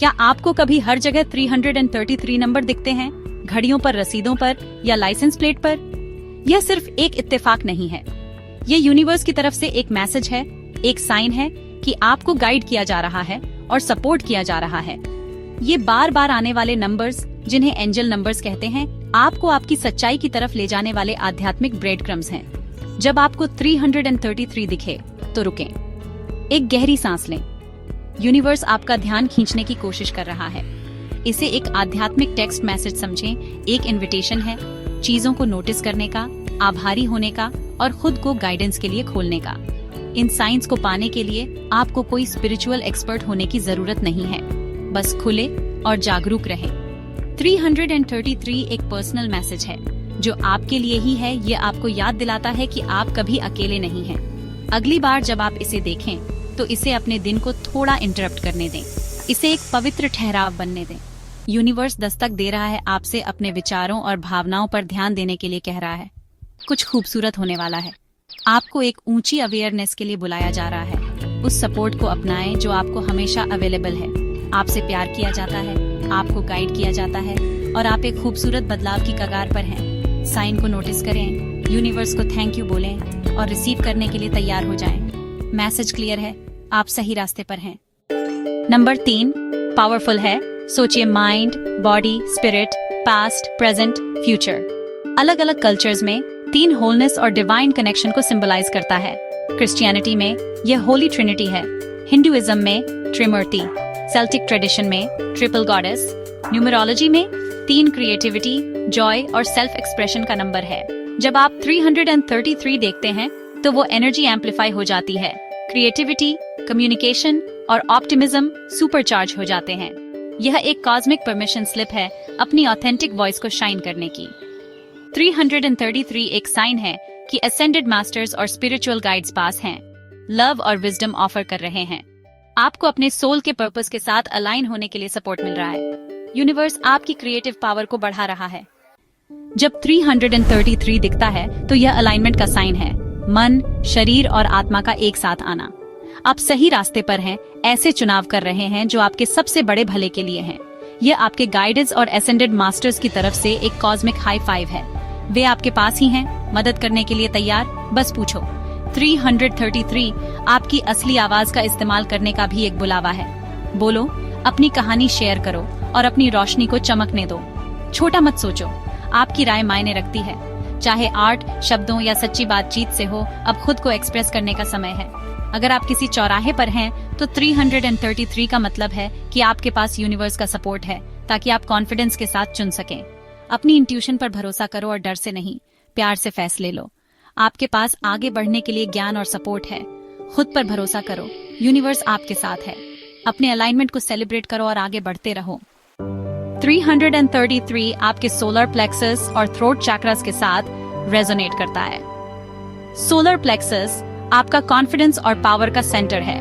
क्या आपको कभी हर जगह 333 नंबर दिखते हैं, घड़ियों पर, रसीदों पर या लाइसेंस प्लेट पर? यह सिर्फ एक इत्तेफाक नहीं है, ये यूनिवर्स की तरफ से एक मैसेज है, एक साइन है कि आपको गाइड किया जा रहा है और सपोर्ट किया जा रहा है। ये बार बार आने वाले नंबर्स, जिन्हें एंजल नंबर्स कहते हैं, आपको आपकी सच्चाई की तरफ ले जाने वाले आध्यात्मिक ब्रेड क्रम्स हैं। जब आपको 333 दिखे तो रुकें, एक गहरी सांस लें। यूनिवर्स आपका ध्यान खींचने की कोशिश कर रहा है। इसे एक आध्यात्मिक टेक्स्ट मैसेज समझें, एक इनविटेशन है चीजों को नोटिस करने का, आभारी होने का और खुद को गाइडेंस के लिए खोलने का। इन साइंस को पाने के लिए आपको कोई स्पिरिचुअल एक्सपर्ट होने की जरूरत नहीं है, बस खुले और जागरूक रहें। 333 एक पर्सनल मैसेज है जो आपके लिए ही है। ये आपको याद दिलाता है कि आप कभी अकेले नहीं हैं। अगली बार जब आप इसे देखें तो इसे अपने दिन को थोड़ा इंटरप्ट करने दें, इसे एक पवित्र ठहराव बनने दें। यूनिवर्स दस्तक दे रहा है, आपसे अपने विचारों और भावनाओं पर ध्यान देने के लिए कह रहा है। कुछ खूबसूरत होने वाला है। आपको एक ऊंची अवेयरनेस के लिए बुलाया जा रहा है। उस सपोर्ट को अपनाएं जो आपको हमेशा अवेलेबल है। आपसे प्यार किया जाता है, आपको गाइड किया जाता है और आप एक खूबसूरत बदलाव की कगार पर हैं। साइन को नोटिस करें, यूनिवर्स को थैंक यू बोलें और रिसीव करने के लिए तैयार हो जाएं। मैसेज क्लियर है, आप सही रास्ते पर हैं। नंबर 3 पावरफुल है। सोचिए, mind, body, spirit, past, present, future. अलग अलग कल्चर्स में 3 होलनेस और डिवाइन कनेक्शन को सिंबलाइज करता है। क्रिश्चियनिटी में यह होली ट्रिनिटी है, हिंदुइज्म में त्रिमूर्ति, सेल्टिक ट्रेडिशन में ट्रिपल गॉडेस, न्यूमरोलॉजी में 3 क्रिएटिविटी, जॉय और सेल्फ एक्सप्रेशन का नंबर है। जब आप 333 देखते हैं तो वो एनर्जी एम्पलीफाई हो जाती है। क्रिएटिविटी, कम्युनिकेशन और ऑप्टिमिज्म सुपरचार्ज हो जाते हैं। यह एक कॉस्मिक परमिशन स्लिप है अपनी ऑथेंटिक वॉइस को शाइन करने की। 333 एक साइन है कि असेंडेड मास्टर्स और स्पिरिचुअल गाइड्स पास हैं, लव और विजडम ऑफर कर रहे हैं। आपको अपने सोल के पर्पस के साथ अलाइन होने के लिए सपोर्ट मिल रहा है। यूनिवर्स आपकी क्रिएटिव पावर को बढ़ा रहा है। जब 333 दिखता है तो यह अलाइनमेंट का साइन है, मन, शरीर और आत्मा का एक साथ आना। आप सही रास्ते पर हैं, ऐसे चुनाव कर रहे हैं जो आपके सबसे बड़े भले के लिए हैं। यह आपके गाइडेंस और एसेंडेड मास्टर्स की तरफ से एक कॉस्मिक हाई फाइव है। वे आपके पास ही हैं, मदद करने के लिए तैयार, बस पूछो। 333 आपकी असली आवाज का इस्तेमाल करने का भी एक बुलावा है। बोलो, अपनी कहानी शेयर करो और अपनी रोशनी को चमकने दो। छोटा मत सोचो, आपकी राय मायने रखती है। चाहे आर्ट, शब्दों या सच्ची बातचीत से हो, अब खुद को एक्सप्रेस करने का समय है। अगर आप किसी चौराहे पर हैं तो 333 का मतलब है कि आपके पास यूनिवर्स का सपोर्ट है, ताकि आप कॉन्फिडेंस के साथ चुन सकें। अपनी इंट्यूशन पर भरोसा करो और डर से नहीं, प्यार से फैसले लो। आपके पास आगे बढ़ने के लिए ज्ञान और सपोर्ट है। खुद पर भरोसा करो, यूनिवर्स आपके साथ है। अपने अलाइनमेंट को सेलिब्रेट करो और आगे बढ़ते रहो। 333 आपके सोलर प्लेक्सस और थ्रोट चैक्रस के साथ रेजोनेट करता है। सोलर प्लेक्सस आपका कॉन्फिडेंस और पावर का सेंटर है।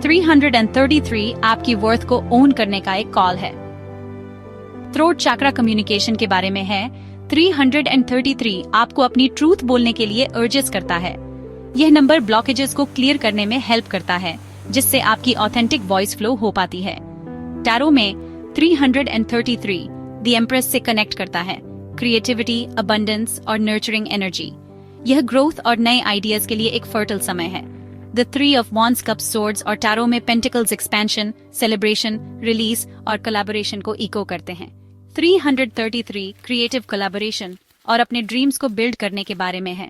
333 आपकी वर्थ को ओन करने का एक कॉल है। थ्रोट चक्रा कम्युनिकेशन के बारे में है। 333 आपको अपनी ट्रूथ बोलने के लिए अर्जेस करता है। यह नंबर ब्लॉकेजेस को क्लियर करने में हेल्प करता है, जिससे आपकी ऑथेंटिक वॉइस फ्लो हो पाती है। टैरो में 333 द एम्प्रेस से कनेक्ट करता है, क्रिएटिविटी, अबंडेंस और नर्चरिंग एनर्जी। यह ग्रोथ और नए आइडियाज के लिए एक फर्टल समय है। The 3 of wands, cups, swords और टैरो में पेंटिकल्स एक्सपेंशन, सेलिब्रेशन, रिलीज और कोलैबोरेशन को इको करते हैं। 333 क्रिएटिव कोलैबोरेशन और अपने ड्रीम्स को बिल्ड करने के बारे में है।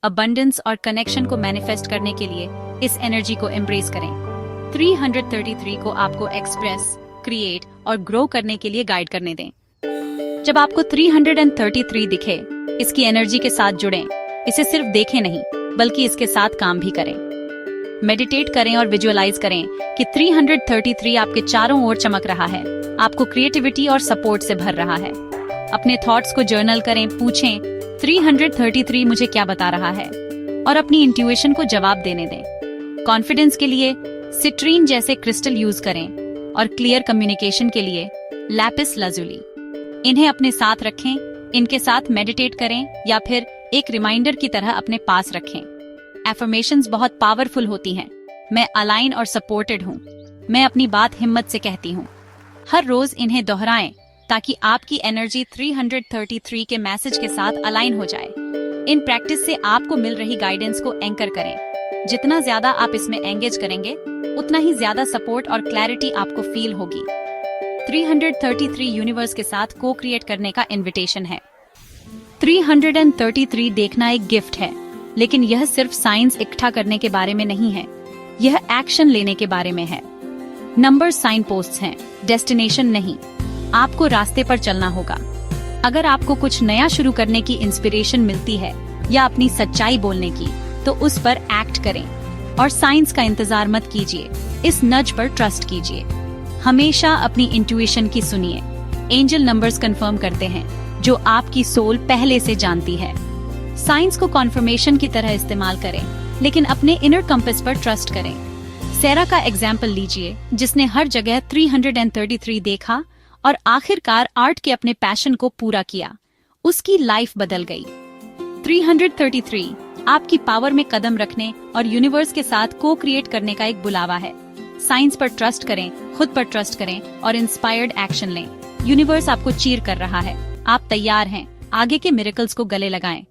अबंडेंस और कनेक्शन को मैनिफेस्ट करने के लिए इस एनर्जी को एम्ब्रेस करें। 333 को आपको एक्सप्रेस, क्रिएट और ग्रो करने के लिए गाइड करने दें। जब आपको 333 दिखे, इसकी एनर्जी के साथ जुड़ें। इसे सिर्फ देखें नहीं, बल्कि इसके साथ काम भी करें। मेडिटेट करें और विजुअलाइज करें कि 333 आपके चारों ओर चमक रहा है, आपको क्रिएटिविटी और सपोर्ट से भर रहा है। अपने थॉट्स को जर्नल करें, पूछें 333 मुझे क्या बता रहा है, और अपनी इंट्यूशन को जवाब देने दें। कॉन्फिडेंस के लिए सिट्रीन जैसे क्रिस्टल यूज करें और क्लियर कम्युनिकेशन के लिए लैपिस लाजुली। इन्हें अपने साथ रखें, इनके साथ मेडिटेट करें या फिर एक रिमाइंडर की तरह अपने पास रखें। एफर्मेशंस बहुत पावरफुल होती हैं। मैं अलाइन और सपोर्टेड हूँ। मैं अपनी बात हिम्मत से कहती हूँ। हर रोज इन्हें दोहराएं ताकि आपकी एनर्जी 333 के मैसेज के साथ अलाइन हो जाए। इन प्रैक्टिस से आपको मिल रही गाइडेंस को एंकर करें। जितना ज्यादा आप इसमें एंगेज करेंगे, उतना ही ज्यादा सपोर्ट और क्लैरिटी आपको फील होगी। 333 यूनिवर्स के साथ को क्रिएट करने का इनविटेशन है। 333 देखना एक गिफ्ट है, लेकिन यह सिर्फ साइंस इकट्ठा करने के बारे में नहीं है, यह एक्शन लेने के बारे में है। नंबर साइन पोस्ट हैं, डेस्टिनेशन नहीं। आपको रास्ते पर चलना होगा। अगर आपको कुछ नया शुरू करने की इंस्पिरेशन मिलती है या अपनी सच्चाई बोलने की, तो उस पर एक्ट करें और साइंस का इंतजार मत कीजिए। इस नज पर ट्रस्ट कीजिए। हमेशा अपनी इंट्यूशन की सुनिए। एंजल नंबर्स कंफर्म करते हैं जो आपकी सोल पहले से जानती है। साइंस को कॉन्फर्मेशन की तरह इस्तेमाल करें, लेकिन अपने इनर कंपास पर ट्रस्ट करें। सेरा का एग्जाम्पल लीजिए, जिसने हर जगह 333 देखा और आखिरकार आर्ट के अपने पैशन को पूरा किया। उसकी लाइफ बदल गई। 333 आपकी पावर में कदम रखने और यूनिवर्स के साथ को क्रिएट करने का एक बुलावा है। साइंस पर ट्रस्ट करें, खुद पर ट्रस्ट करें और इंस्पायर्ड एक्शन लें। यूनिवर्स आपको चीर कर रहा है। आप तैयार हैं। आगे के मिरेकल्स को गले लगाएं।